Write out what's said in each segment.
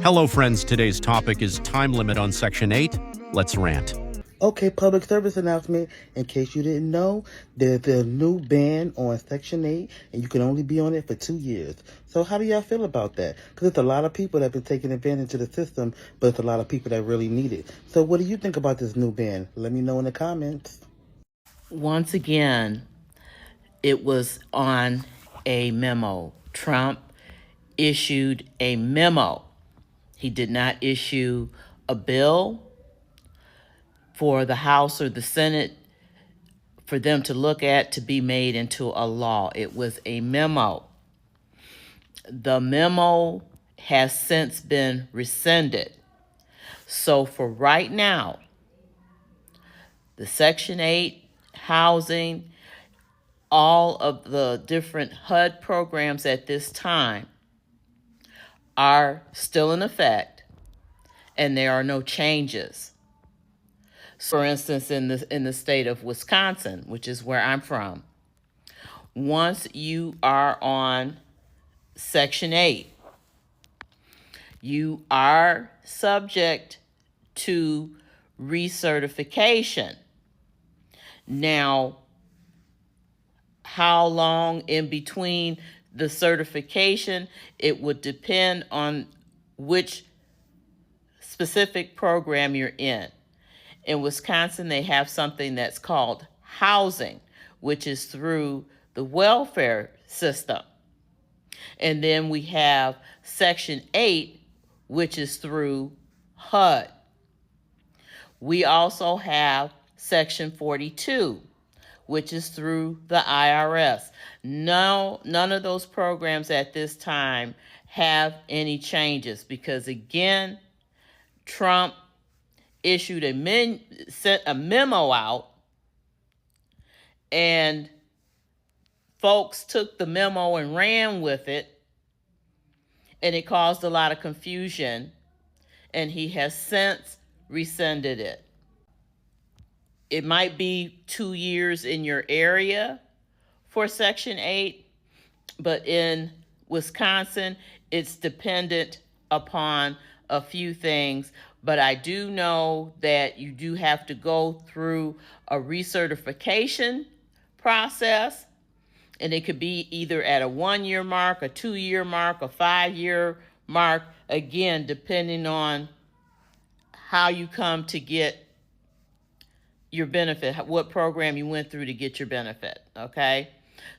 Hello, friends. Today's topic is time limit on Section 8. Let's rant. Okay, public service announcement. In case you didn't know, there's a new ban on Section 8, and you can only be on it for 2 years. So how do y'all feel about that? Because it's a lot of people that have been taking advantage of the system, but it's a lot of people that really need it. So what do you think about this new ban? Let me know in the comments. Once again, it was on a memo. Trump issued a memo. He did not issue a bill for the House or the Senate for them to look at to be made into a law. It was a memo. The memo has since been rescinded. So for right now, the Section 8 housing, all of the different HUD programs at this time are still in effect, and there are no changes. For instance, in the state of Wisconsin, which is where I'm from, once you are on Section 8, you are subject to recertification. Now, how long in between the certification, it would depend on which specific program you're in. In Wisconsin, they have something that's called housing, which is through the welfare system. And then we have Section 8, which is through HUD. We also have Section 42, which is through the IRS. No, none of those programs at this time have any changes because, again, Trump issued sent a memo out, and folks took the memo and ran with it, and it caused a lot of confusion, and he has since rescinded it. It might be 2 years in your area for Section 8, but in Wisconsin, it's dependent upon a few things. But I do know that you do have to go through a recertification process, and it could be either at a 1-year mark, a 2-year mark, a 5-year mark, again, depending on how you come to get your benefit, what program you went through to get your benefit, okay?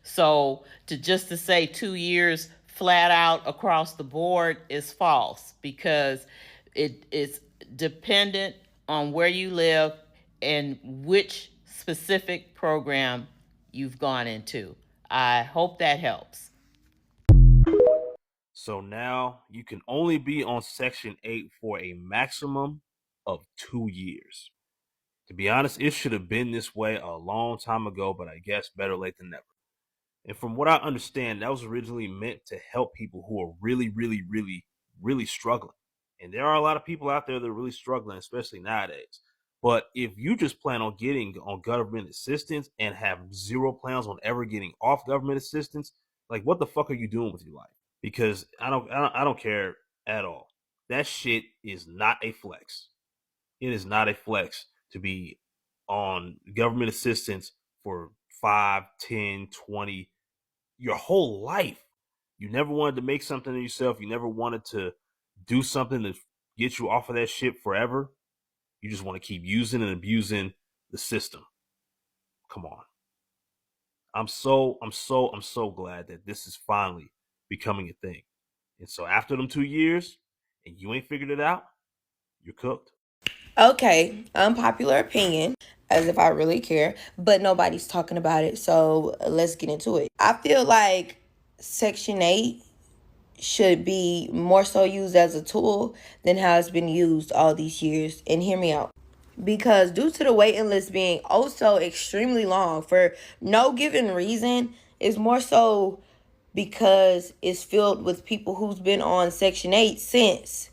So to say 2 years flat out across the board is false because it is dependent on where you live and which specific program you've gone into. I hope that helps. So now you can only be on Section 8 for a maximum of 2 years. To be honest, it should have been this way a long time ago, but I guess better late than never. And from what I understand, that was originally meant to help people who are really, really, really, really struggling. And there are a lot of people out there that are really struggling, especially nowadays. But if you just plan on getting on government assistance and have zero plans on ever getting off government assistance, like what the fuck are you doing with your life? Because I don't care at all. That shit is not a flex. It is not a flex to be on government assistance for 5, 10, 20, your whole life. You never wanted to make something of yourself. You never wanted to do something to get you off of that shit forever. You just want to keep using and abusing the system. Come on. I'm so glad that this is finally becoming a thing. And so after them 2 years and you ain't figured it out, you're cooked. Okay, unpopular opinion, as if I really care, but nobody's talking about it, so let's get into it. I feel like Section 8 should be more so used as a tool than how it's been used all these years. And hear me out. Because due to the waiting list being oh so extremely long for no given reason, it's more so because it's filled with people who's been on Section 8 since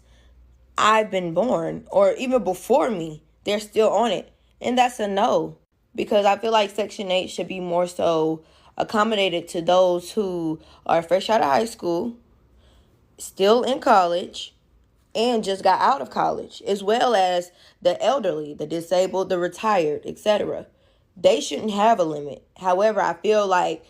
I've been born, or even before me, they're still on it. And that's a no. Because I feel like Section 8 should be more so accommodated to those who are fresh out of high school, still in college, and just got out of college, as well as the elderly, the disabled, the retired, etc. They shouldn't have a limit. However, I feel like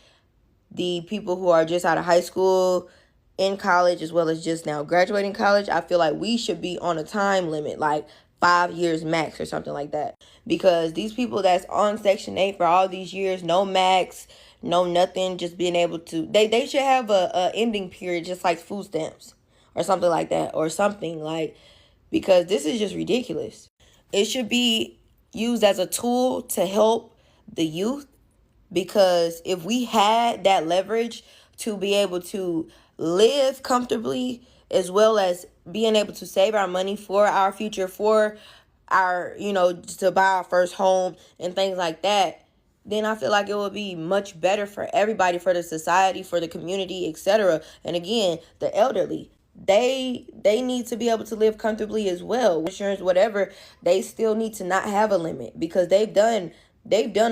the people who are just out of high school, in college, as well as just now graduating college, I feel like we should be on a time limit, like 5 years max or something like that. Because these people that's on Section 8 for all these years, no max, no nothing, just being able to, they should have a ending period, just like food stamps or something like that, or something like, because this is just ridiculous. It should be used as a tool to help the youth, because if we had that leverage to be able to live comfortably, as well as being able to save our money for our future, for our, to buy our first home and things like that, then I feel like it would be much better for everybody, for the society, for the community, etc. And again, the elderly, they need to be able to live comfortably as well. Insurance, whatever, they still need to not have a limit, because they've done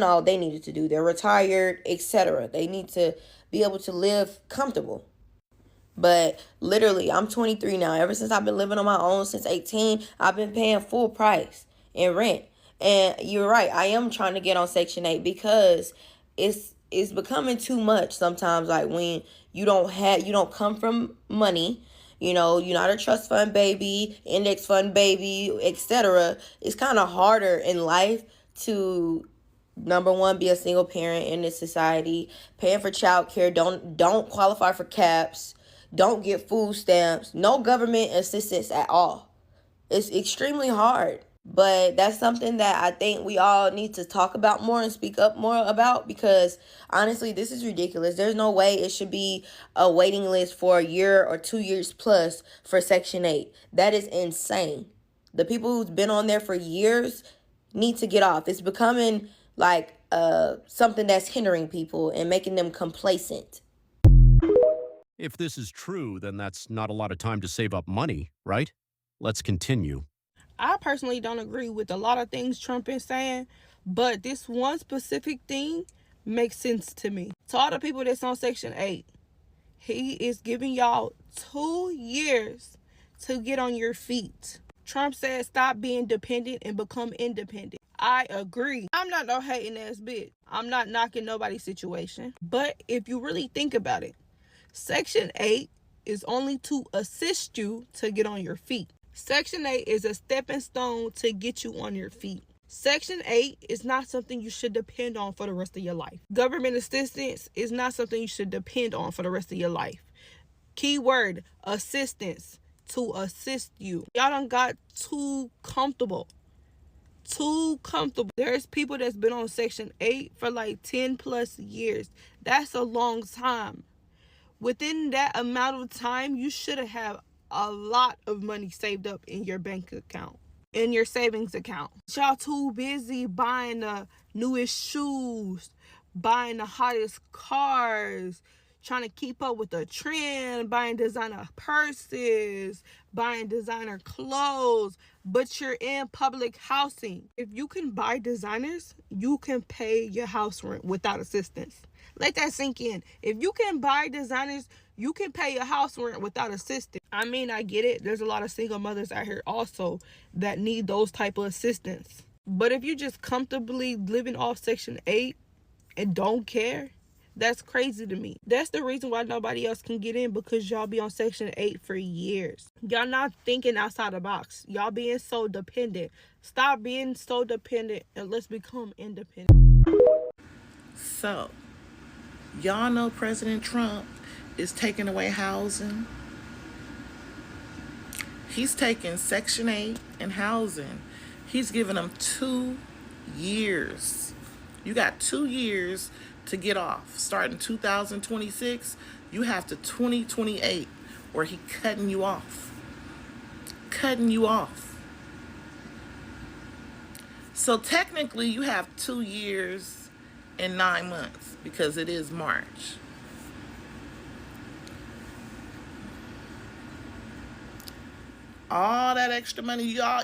all they needed to do. They're retired, etc. They need to be able to live comfortable. But literally, I'm 23 now. Ever since I've been living on my own since 18, I've been paying full price in rent. And you're right, I am trying to get on Section 8, because it's becoming too much sometimes. Like, when you don't come from money, you're not a trust fund baby, index fund baby, etc. It's kind of harder in life to, number one, be a single parent in this society, paying for childcare, don't qualify for caps, don't get food stamps, no government assistance at all. It's extremely hard. But that's something that I think we all need to talk about more and speak up more about, because honestly, this is ridiculous. There's no way it should be a waiting list for a year or 2 years plus for Section 8. That is insane. The people who's been on there for years need to get off. It's becoming like something that's hindering people and making them complacent. If this is true, then that's not a lot of time to save up money, right? Let's continue. I personally don't agree with a lot of things Trump is saying, but this one specific thing makes sense to me. To all the people that's on Section 8, he is giving y'all 2 years to get on your feet. Trump said stop being dependent and become independent. I agree. I'm not no hating ass bitch. I'm not knocking nobody's situation. But if you really think about it, Section 8 is only to assist you to get on your feet. Section 8 is a stepping stone to get you on your feet. Section 8 is not something you should depend on for the rest of your life. Government assistance is not something you should depend on for the rest of your life. Keyword, assistance, to assist you. Y'all done got too comfortable. There's people that's been on Section 8 for like 10 plus years. That's a long time. Within that amount of time, you should have a lot of money saved up in your bank account, in your savings account. Y'all too busy buying the newest shoes, buying the hottest cars, trying to keep up with the trend, buying designer purses, buying designer clothes, but you're in public housing. If you can buy designers, you can pay your house rent without assistance. Let that sink in. If you can buy designers, you can pay your house rent without assistance. I mean, I get it. There's a lot of single mothers out here also that need those type of assistance. But if you just comfortably living off Section 8 and don't care, that's crazy to me. That's the reason why nobody else can get in, because y'all be on Section 8 for years. Y'all not thinking outside the box. Y'all being so dependent. Stop being so dependent and let's become independent. So, y'all know President Trump is taking away housing. He's taking Section 8 and housing. He's giving them 2 years. You got 2 years to get off. Starting 2026, you have to 2028, or he cutting you off. Cutting you off. So technically, you have 2 years and 9 months, because it is March. All that extra money, y'all,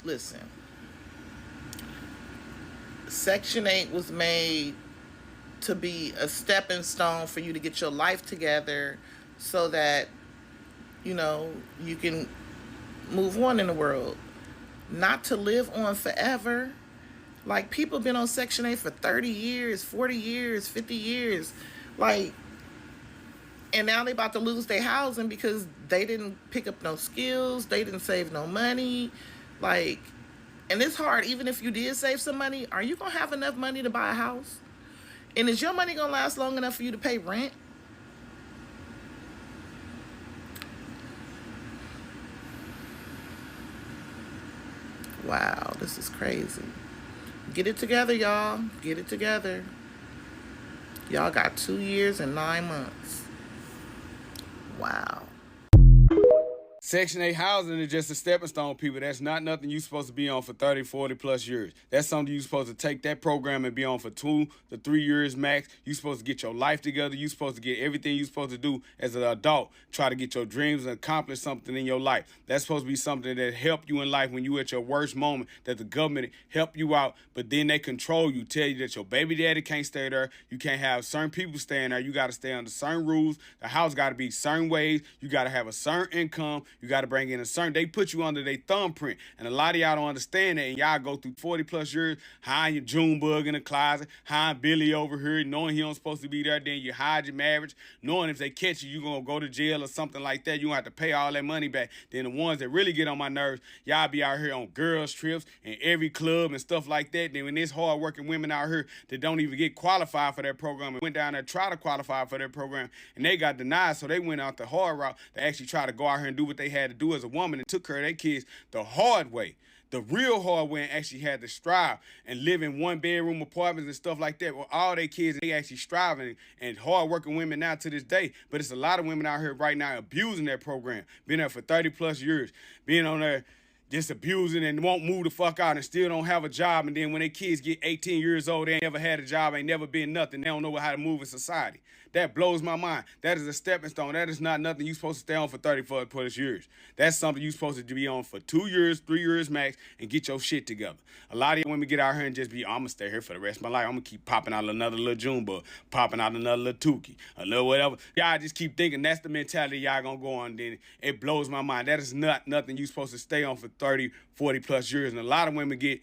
listen. Section 8 was made to be a stepping stone for you to get your life together, so that, you can move on in the world, not to live on forever. Like, people been on Section 8 for 30 years, 40 years, 50 years. Like, and now they about to lose their housing because they didn't pick up no skills, they didn't save no money. Like, and it's hard, even if you did save some money, are you gonna have enough money to buy a house? And is your money gonna last long enough for you to pay rent? Wow, this is crazy. Get it together, y'all. Get it together. Y'all got 2 years and 9 months. Wow. Section 8 housing is just a stepping stone, people. That's not nothing you're supposed to be on for 30, 40 plus years. That's something you're supposed to take that program and be on for 2 to 3 years max. You're supposed to get your life together. You're supposed to get everything you're supposed to do as an adult. Try to get your dreams and accomplish something in your life. That's supposed to be something that help you in life when you at your worst moment, that the government help you out, but then they control you, tell you that your baby daddy can't stay there. You can't have certain people staying there. You got to stay under certain rules. The house got to be certain ways. You got to have a certain income. You got to bring in a certain, they put you under their thumbprint. And a lot of y'all don't understand that. And y'all go through 40 plus years, hiding your Junebug in the closet, hiding Billy over here, knowing he don't supposed to be there. Then you hide your marriage, knowing if they catch you, you're going to go to jail or something like that. You don't have to pay all that money back. Then the ones that really get on my nerves, y'all be out here on girls trips and every club and stuff like that. Then when there's hard working women out here that don't even get qualified for that program and went down there to try to qualify for that program and they got denied, so they went out the hard route to actually try to go out here and do what they had to do as a woman and took care of their kids the hard way. The real hard way, and actually had to strive and live in 1-bedroom apartments and stuff like that with all their kids. They actually striving and hard-working women now to this day. But it's a lot of women out here right now abusing that program. Been there for 30 plus years, being on there just abusing and won't move the fuck out and still don't have a job. And then when their kids get 18 years old, they ain't never had a job, ain't never been nothing. They don't know how to move in society. That blows my mind. That is a stepping stone. That is not nothing you're supposed to stay on for 30 plus years. That's something you're supposed to be on for 2 years, 3 years max, and get your shit together. A lot of women get out here and just be, I'm going to stay here for the rest of my life. I'm going to keep popping out another little Junebug, popping out another little Tukey, a little whatever. Y'all just keep thinking that's the mentality y'all going to go on. Then it blows my mind. That is not nothing you're supposed to stay on for 30, 40 plus years. And a lot of women get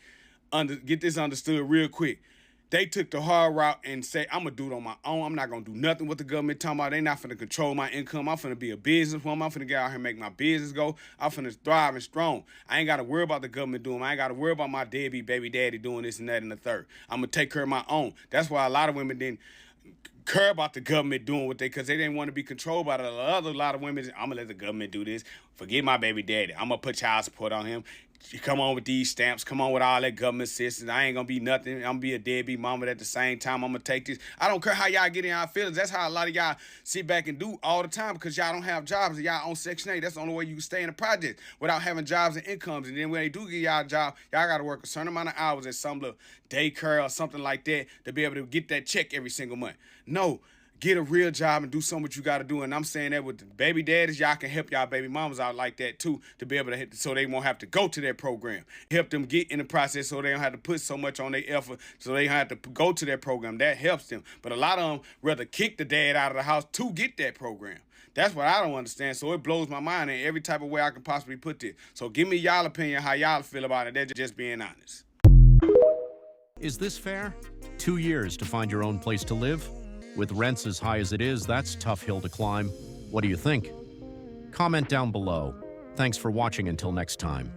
this understood real quick. They took the hard route and say, I'm going to do it on my own. I'm not going to do nothing with the government talking about. They not finna control my income. I'm finna be a businesswoman. I'm finna get out here and make my business go. I'm finna thrive and strong. I ain't got to worry about the government doing it. I ain't got to worry about my deadbeat baby daddy doing this and that and the third. I'm going to take care of my own. That's why a lot of women didn't care about the government doing what they, because they didn't want to be controlled by a lot of women. I'm going to let the government do this. Forget my baby daddy. I'm going to put child support on him. You come on with these stamps, come on with all that government assistance. I ain't gonna be nothing. I'm gonna be a deadbeat mama, but at the same time, I'm gonna take this. I don't care how y'all get in y'all feelings. That's how a lot of y'all sit back and do all the time because y'all don't have jobs and y'all on Section 8. That's the only way you can stay in the project without having jobs and incomes. And then when they do get y'all a job, y'all gotta work a certain amount of hours at some little daycare or something like that to be able to get that check every single month. No. Get a real job and do something what you got to do. And I'm saying that with the baby daddies, y'all can help y'all baby mamas out like that too, to be able to hit, so they won't have to go to that program. Help them get in the process so they don't have to put so much on their effort, so they don't have to go to that program. That helps them. But a lot of them rather kick the dad out of the house to get that program. That's what I don't understand. So it blows my mind in every type of way I can possibly put this. So give me y'all opinion, how y'all feel about it. They're just being honest. Is this fair? 2 years to find your own place to live? With rents as high as it is, that's a tough hill to climb. What do you think? Comment down below. Thanks for watching until next time.